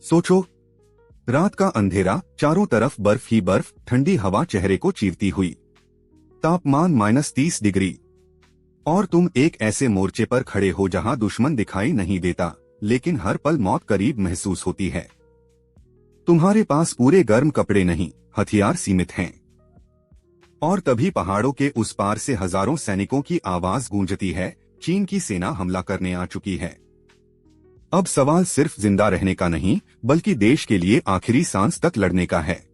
सोचो, रात का अंधेरा, चारों तरफ बर्फ ही बर्फ, ठंडी हवा चेहरे को चीरती हुई, तापमान -30 डिग्री, और तुम एक ऐसे मोर्चे पर खड़े हो जहां दुश्मन दिखाई नहीं देता, लेकिन हर पल मौत करीब महसूस होती है। तुम्हारे पास पूरे गर्म कपड़े नहीं, हथियार सीमित हैं। और तभी पहाड़ों के उस पार से हजारों सैनिकों की आवाज गूंजती है, चीन की सेना हमला करने आ चुकी है। अब सवाल सिर्फ जिंदा रहने का नहीं, बल्कि देश के लिए आखिरी सांस तक लड़ने का है।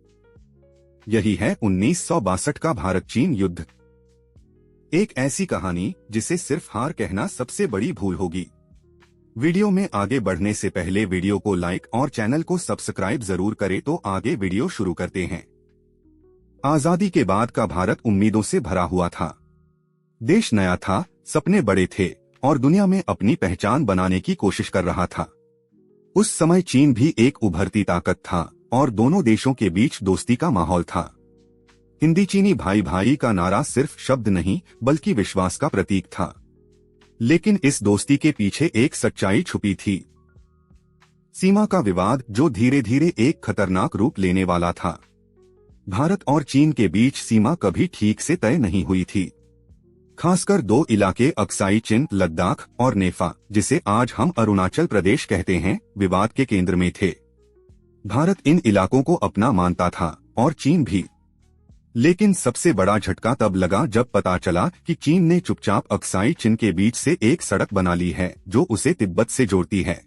यही है 1962 का भारत चीन युद्ध। एक ऐसी कहानी जिसे सिर्फ हार कहना सबसे बड़ी भूल होगी। वीडियो में आगे बढ़ने से पहले वीडियो को लाइक और चैनल को सब्सक्राइब जरूर करें। तो आगे वीडियो शुरू करते हैं। आजादी के बाद का भारत उम्मीदों से भरा हुआ था। देश नया था, सपने बड़े थे और दुनिया में अपनी पहचान बनाने की कोशिश कर रहा था। उस समय चीन भी एक उभरती ताकत था और दोनों देशों के बीच दोस्ती का माहौल था। हिंदी चीनी भाई भाई का नारा सिर्फ शब्द नहीं, बल्कि विश्वास का प्रतीक था। लेकिन इस दोस्ती के पीछे एक सच्चाई छुपी थी। सीमा का विवाद, जो धीरे धीरे एक खतरनाक रूप लेने वाला था। भारत और चीन के बीच सीमा कभी ठीक से तय नहीं हुई थी। खासकर दो इलाके अक्साई चिन, लद्दाख और नेफा, जिसे आज हम अरुणाचल प्रदेश कहते हैं, विवाद के केंद्र में थे। भारत इन इलाकों को अपना मानता था और चीन भी। लेकिन सबसे बड़ा झटका तब लगा जब पता चला कि चीन ने चुपचाप अक्साई चिन के बीच से एक सड़क बना ली है, जो उसे तिब्बत से जोड़ती है।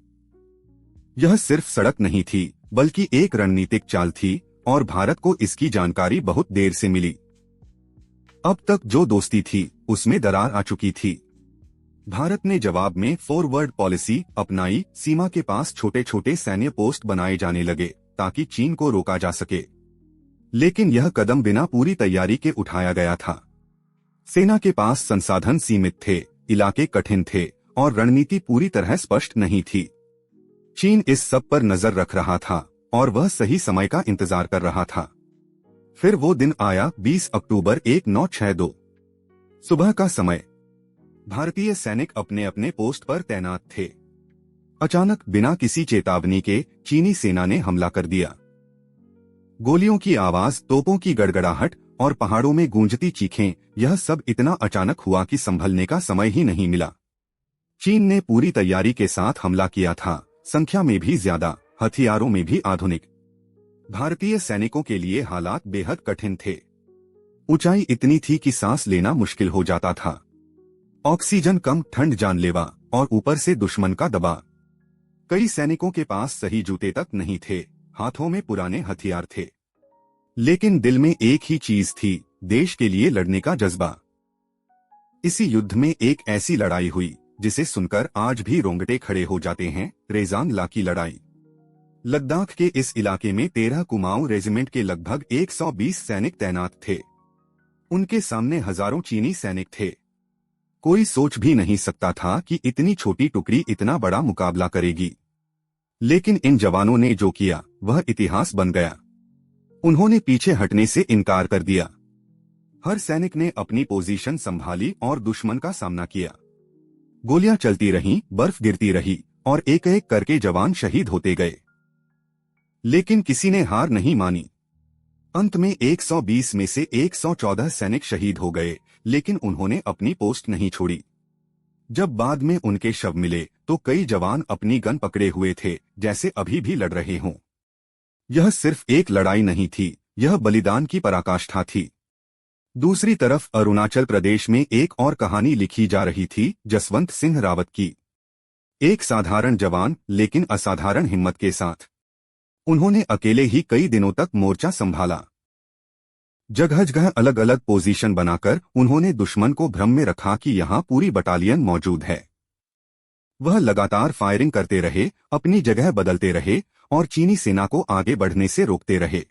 यह सिर्फ सड़क नहीं थी, बल्कि एक रणनीतिक चाल थी, और भारत को इसकी जानकारी बहुत देर से मिली। अब तक जो दोस्ती थी, उसमें दरार आ चुकी थी। भारत ने जवाब में फॉरवर्ड पॉलिसी अपनाई। सीमा के पास छोटे छोटे सैन्य पोस्ट बनाए जाने लगे ताकि चीन को रोका जा सके। लेकिन यह कदम बिना पूरी तैयारी के उठाया गया था। सेना के पास संसाधन सीमित थे, इलाके कठिन थे और रणनीति पूरी तरह स्पष्ट नहीं थी। चीन इस सब पर नजर रख रहा था और वह सही समय का इंतजार कर रहा था। फिर वो दिन आया, 20 अक्टूबर 1962। सुबह का समय। भारतीय सैनिक अपने अपने पोस्ट पर तैनात थे। अचानक बिना किसी चेतावनी के चीनी सेना ने हमला कर दिया। गोलियों की आवाज, तोपों की गड़गड़ाहट और पहाड़ों में गूंजती चीखें, यह सब इतना अचानक हुआ कि संभलने का समय ही नहीं मिला। चीन ने पूरी तैयारी के साथ हमला किया था, संख्या में भी ज्यादा, हथियारों में भी आधुनिक। भारतीय सैनिकों के लिए हालात बेहद कठिन थे। ऊंचाई इतनी थी कि सांस लेना मुश्किल हो जाता था। ऑक्सीजन कम, ठंड जानलेवा, और ऊपर से दुश्मन का दबाव। कई सैनिकों के पास सही जूते तक नहीं थे, हाथों में पुराने हथियार थे। लेकिन दिल में एक ही चीज थी, देश के लिए लड़ने का जज्बा। इसी युद्ध में एक ऐसी लड़ाई हुई जिसे सुनकर आज भी रोंगटे खड़े हो जाते हैं, रेजान ला की लड़ाई। लद्दाख के इस इलाके में 13 कुमाऊं रेजिमेंट के लगभग 120 सैनिक तैनात थे। उनके सामने हजारों चीनी सैनिक थे। कोई सोच भी नहीं सकता था कि इतनी छोटी टुकड़ी इतना बड़ा मुकाबला करेगी। लेकिन इन जवानों ने जो किया, वह इतिहास बन गया। उन्होंने पीछे हटने से इनकार कर दिया। हर सैनिक ने अपनी पोजीशन संभाली और दुश्मन का सामना किया। गोलियां चलती रहीं, बर्फ गिरती रही और एक एक करके जवान शहीद होते गए। लेकिन किसी ने हार नहीं मानी। अंत में 120 में से 114 सैनिक शहीद हो गए, लेकिन उन्होंने अपनी पोस्ट नहीं छोड़ी। जब बाद में उनके शव मिले तो कई जवान अपनी गन पकड़े हुए थे, जैसे अभी भी लड़ रहे हों। यह सिर्फ एक लड़ाई नहीं थी, यह बलिदान की पराकाष्ठा थी। दूसरी तरफ अरुणाचल प्रदेश में एक और कहानी लिखी जा रही थी, जसवंत सिंह रावत की। एक साधारण जवान, लेकिन असाधारण हिम्मत के साथ। उन्होंने अकेले ही कई दिनों तक मोर्चा संभाला। जगह जगह अलग अलग पोजीशन बनाकर उन्होंने दुश्मन को भ्रम में रखा कि यहां पूरी बटालियन मौजूद है। वह लगातार फायरिंग करते रहे, अपनी जगह बदलते रहे और चीनी सेना को आगे बढ़ने से रोकते रहे।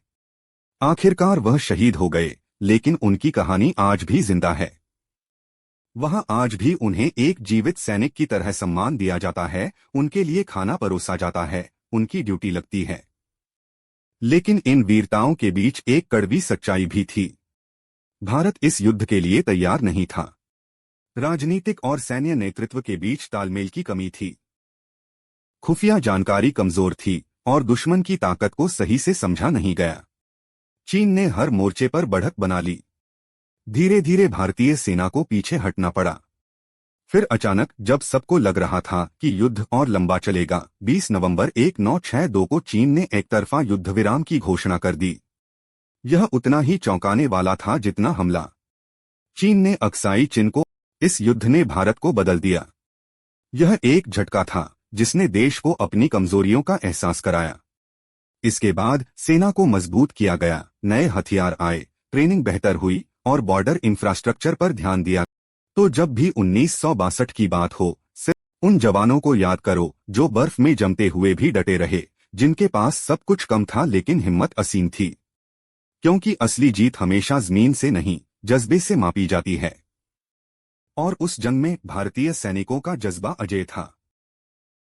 आखिरकार वह शहीद हो गए, लेकिन उनकी कहानी आज भी जिंदा है। वहां आज भी उन्हें एक जीवित सैनिक की तरह सम्मान दिया जाता है, उनके लिए खाना परोसा जाता है, उनकी ड्यूटी लगती है। लेकिन इन वीरताओं के बीच एक कड़वी सच्चाई भी थी। भारत इस युद्ध के लिए तैयार नहीं था। राजनीतिक और सैन्य नेतृत्व के बीच तालमेल की कमी थी। खुफिया जानकारी कमजोर थी और दुश्मन की ताकत को सही से समझा नहीं गया। चीन ने हर मोर्चे पर बढ़त बना ली। धीरे धीरे भारतीय सेना को पीछे हटना पड़ा। फिर अचानक जब सबको लग रहा था कि युद्ध और लंबा चलेगा, 20 नवंबर 1962 को चीन ने एकतरफा युद्ध विराम की घोषणा कर दी। यह उतना ही चौंकाने वाला था जितना हमला। चीन ने अक्साई चिन को, इस युद्ध ने भारत को बदल दिया। यह एक झटका था जिसने देश को अपनी कमजोरियों का एहसास कराया। इसके बाद सेना को मजबूत किया गया, नए हथियार आए, ट्रेनिंग बेहतर हुई और बॉर्डर इंफ्रास्ट्रक्चर पर ध्यान दिया। तो जब भी 1962 की बात हो, सिर्फ उन जवानों को याद करो जो बर्फ में जमते हुए भी डटे रहे, जिनके पास सब कुछ कम था लेकिन हिम्मत असीम थी। क्योंकि असली जीत हमेशा जमीन से नहीं, जज्बे से मापी जाती है। और उस जंग में भारतीय सैनिकों का जज्बा अजेय था।